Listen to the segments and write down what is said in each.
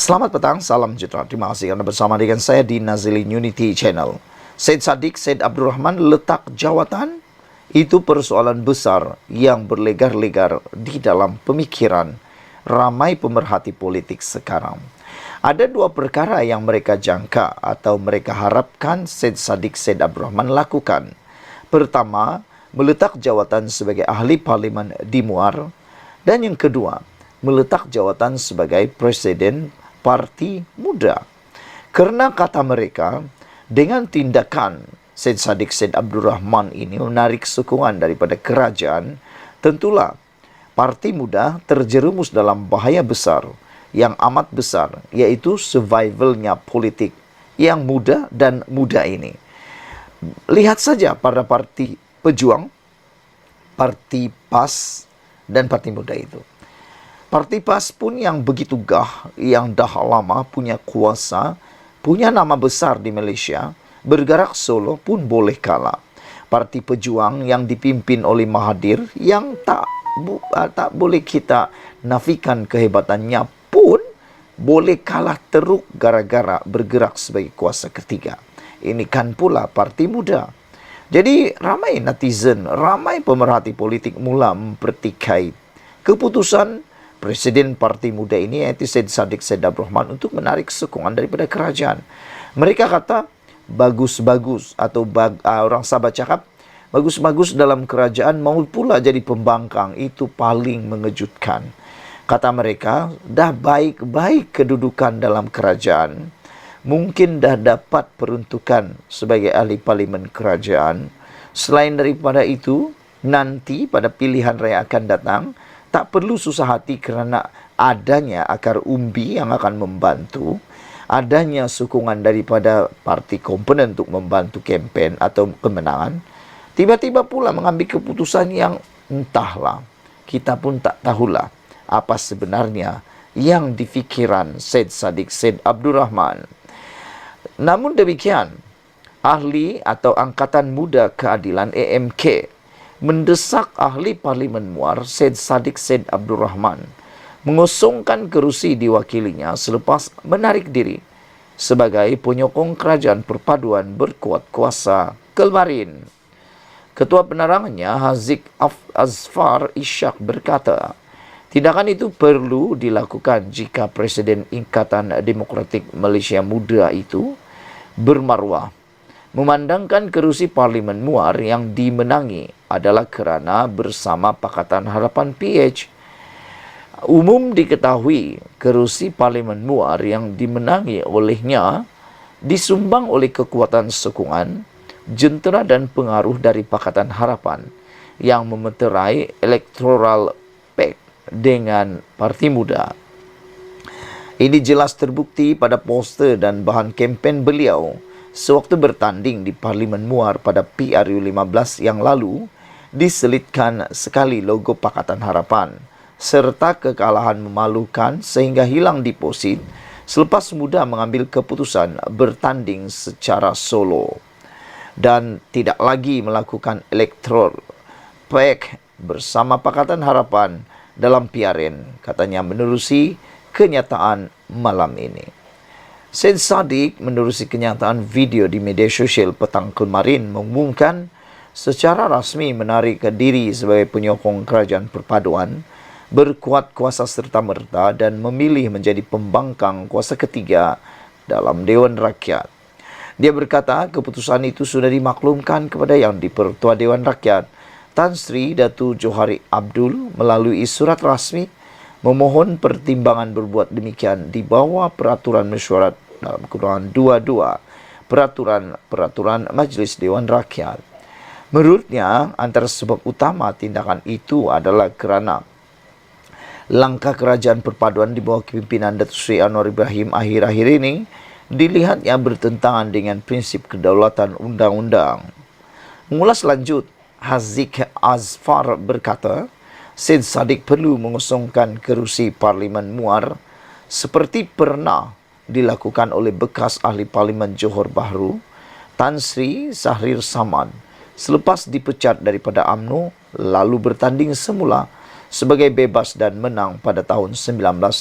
Selamat petang, salam sejahtera. Terima kasih Anda bersama dengan saya di Nazilin Unity Channel. Syed Saddiq Syed Abdurrahman letak jawatan itu persoalan besar yang berlegar-legar di dalam pemikiran ramai pemerhati politik sekarang. Ada dua perkara yang mereka jangka atau mereka harapkan Syed Saddiq Syed Abdurrahman lakukan. Pertama, meletak jawatan sebagai ahli parlimen di Muar, dan yang kedua, meletak jawatan sebagai presiden Parti Muda. Karena kata mereka, dengan tindakan Syed Saddiq Syed Abdurrahman ini menarik sokongan daripada kerajaan, tentulah Parti Muda terjerumus dalam bahaya besar yang amat besar, yaitu survivalnya politik yang muda dan muda ini. Lihat saja pada Parti Pejuang, Parti PAS, dan Parti Muda itu. Parti PAS pun yang begitu gah, yang dah lama punya kuasa, punya nama besar di Malaysia, bergerak solo pun boleh kalah. Parti Pejuang yang dipimpin oleh Mahathir yang tak boleh kita nafikan kehebatannya pun boleh kalah teruk gara-gara bergerak sebagai kuasa ketiga. Ini kan pula Parti Muda. Jadi ramai netizen, ramai pemerhati politik mula mempertikai keputusan Presiden Parti Muda ini, yaitu Syed Saddiq Syed Abdurrahman, untuk menarik sokongan daripada kerajaan. Mereka kata bagus-bagus, atau orang Sabah cakap bagus-bagus dalam kerajaan mau pula jadi pembangkang. Itu paling mengejutkan. Kata mereka, dah baik-baik kedudukan dalam kerajaan, mungkin dah dapat peruntukan sebagai ahli parlimen kerajaan. Selain daripada itu, nanti pada pilihan raya akan datang, tak perlu susah hati kerana adanya akar umbi yang akan membantu, adanya sokongan daripada parti komponen untuk membantu kempen atau kemenangan. Tiba-tiba pula mengambil keputusan yang entahlah, kita pun tak tahulah apa sebenarnya yang difikiran Syed Saddiq Syed Abdurrahman. Namun demikian, ahli atau Angkatan Muda Keadilan AMK mendesak ahli Parlimen Muar Syed Saddiq Syed Abdurrahman mengosongkan kerusi diwakilinya selepas menarik diri sebagai penyokong kerajaan perpaduan berkuat kuasa kemarin. Ketua penerangannya Haziq Azfar Ishak berkata, tindakan itu perlu dilakukan jika Presiden Ikatan Demokratik Malaysia Muda itu bermaruah. Memandangkan kerusi Parlimen Muar yang dimenangi adalah kerana bersama Pakatan Harapan PH. Umum diketahui kerusi Parlimen Muar yang dimenangi olehnya disumbang oleh kekuatan sokongan, jentera dan pengaruh dari Pakatan Harapan yang memeterai electoral pact dengan Parti Muda. Ini jelas terbukti pada poster dan bahan kempen beliau sewaktu bertanding di Parlimen Muar pada PRU15 yang lalu. Diselitkan sekali logo Pakatan Harapan serta kekalahan memalukan sehingga hilang deposit selepas Muda mengambil keputusan bertanding secara solo dan tidak lagi melakukan electoral pact bersama Pakatan Harapan dalam PRN, katanya menerusi kenyataan malam ini. Syed Saddiq menerusi kenyataan video di media sosial petang kemarin mengumumkan secara rasmi menarik diri sebagai penyokong kerajaan perpaduan berkuat kuasa serta-merta dan memilih menjadi pembangkang kuasa ketiga dalam Dewan Rakyat. Dia berkata keputusan itu sudah dimaklumkan kepada Yang di-Pertua Dewan Rakyat Tan Sri Datu Johari Abdul melalui surat rasmi memohon pertimbangan berbuat demikian di bawah peraturan mesyuarat dalam kurungan 22 peraturan Majlis Dewan Rakyat. Menurutnya, antara sebab utama tindakan itu adalah kerana langkah kerajaan perpaduan di bawah kepimpinan Datuk Seri Anwar Ibrahim akhir-akhir ini dilihatnya bertentangan dengan prinsip kedaulatan undang-undang. Mengulas lanjut, Haziq Azfar berkata, Syed Saddiq perlu mengosongkan kerusi Parlimen Muar seperti pernah dilakukan oleh bekas ahli Parlimen Johor Bahru, Tan Sri Zahrir Samad, selepas dipecat daripada UMNO lalu bertanding semula sebagai bebas dan menang pada tahun 1988.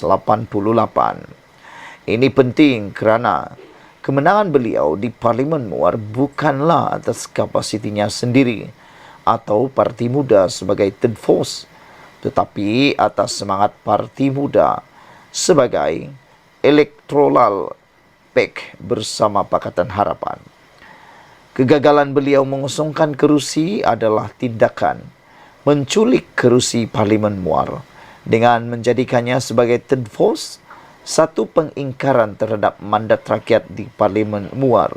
Ini penting kerana kemenangan beliau di Parlimen Muar bukanlah atas kapasitinya sendiri atau Parti Muda sebagai third force, tetapi atas semangat Parti Muda sebagai electoral pack bersama Pakatan Harapan. Kegagalan beliau mengusungkan kerusi adalah tindakan menculik kerusi Parlimen Muar dengan menjadikannya sebagai third force, satu pengingkaran terhadap mandat rakyat di Parlimen Muar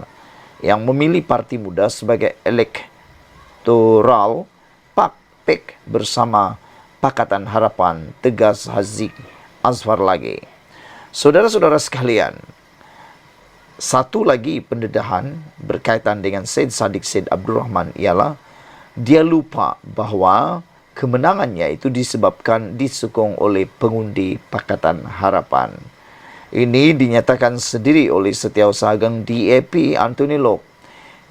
yang memilih Parti Muda sebagai electoral pack bersama Pakatan Harapan, tegas Haziq Azfar lagi. Saudara-saudara sekalian, satu lagi pendedahan berkaitan dengan Syed Saddiq Syed Abdul Rahman ialah dia lupa bahawa kemenangannya itu disebabkan disokong oleh pengundi Pakatan Harapan. Ini dinyatakan sendiri oleh Setiausaha Ageng DAP Anthony Loke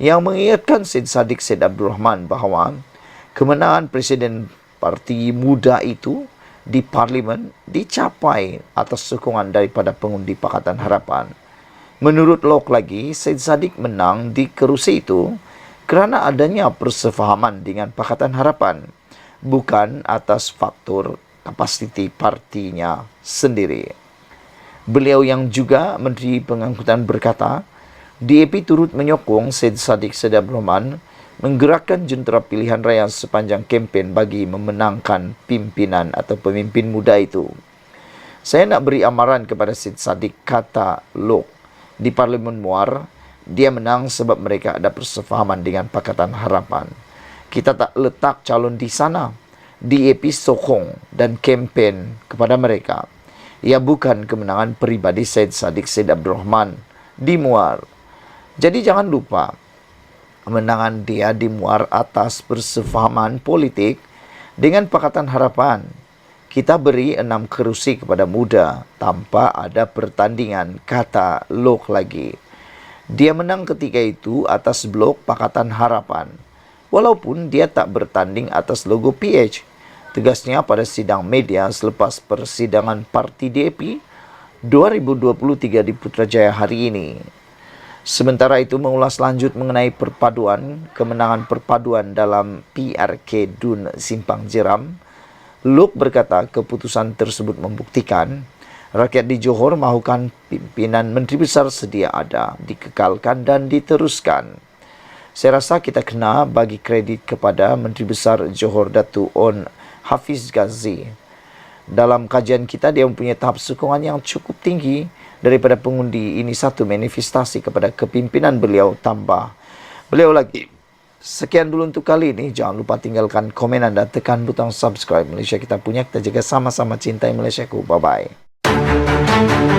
yang mengingatkan Syed Saddiq Syed Abdul Rahman bahawa kemenangan Presiden Parti Muda itu di Parlimen dicapai atas sokongan daripada pengundi Pakatan Harapan. Menurut Loke lagi, Syed Saddiq menang di kerusi itu kerana adanya persefahaman dengan Pakatan Harapan, bukan atas faktor kapasiti partinya sendiri. Beliau yang juga Menteri Pengangkutan berkata, DAP turut menyokong Syed Saddiq Syed Abdul Rahman menggerakkan jentera pilihan raya sepanjang kempen bagi memenangkan pimpinan atau pemimpin muda itu. Saya nak beri amaran kepada Syed Saddiq, kata Loke, di Parlimen Muar, dia menang sebab mereka ada persefahaman dengan Pakatan Harapan. Kita tak letak calon di sana. DAP sokong dan kempen kepada mereka. Ia bukan kemenangan peribadi Syed Saddiq Syed Abdul Rahman di Muar. Jadi jangan lupa, kemenangan dia di Muar atas persefahaman politik dengan Pakatan Harapan. Kita beri 6 kerusi kepada muda tanpa ada pertandingan, kata Loke lagi. Dia menang ketika itu atas blok Pakatan Harapan, walaupun dia tak bertanding atas logo PH. Tegasnya pada sidang media selepas persidangan Parti DAP 2023 di Putrajaya hari ini. Sementara itu mengulas lanjut mengenai kemenangan perpaduan dalam PRK Dun Simpang Jeram, Loke berkata keputusan tersebut membuktikan rakyat di Johor mahukan pimpinan Menteri Besar sedia ada, dikekalkan dan diteruskan. Saya rasa kita kena bagi kredit kepada Menteri Besar Johor Datuk On Hafiz Ghazi. Dalam kajian kita, dia mempunyai tahap sokongan yang cukup tinggi daripada pengundi. Ini satu manifestasi kepada kepimpinan beliau, tambah beliau lagi. Sekian dulu untuk kali ini. Jangan lupa tinggalkan komen anda, tekan butang subscribe. Malaysia kita punya, kita jaga sama-sama cintai Malaysiaku. Bye-bye.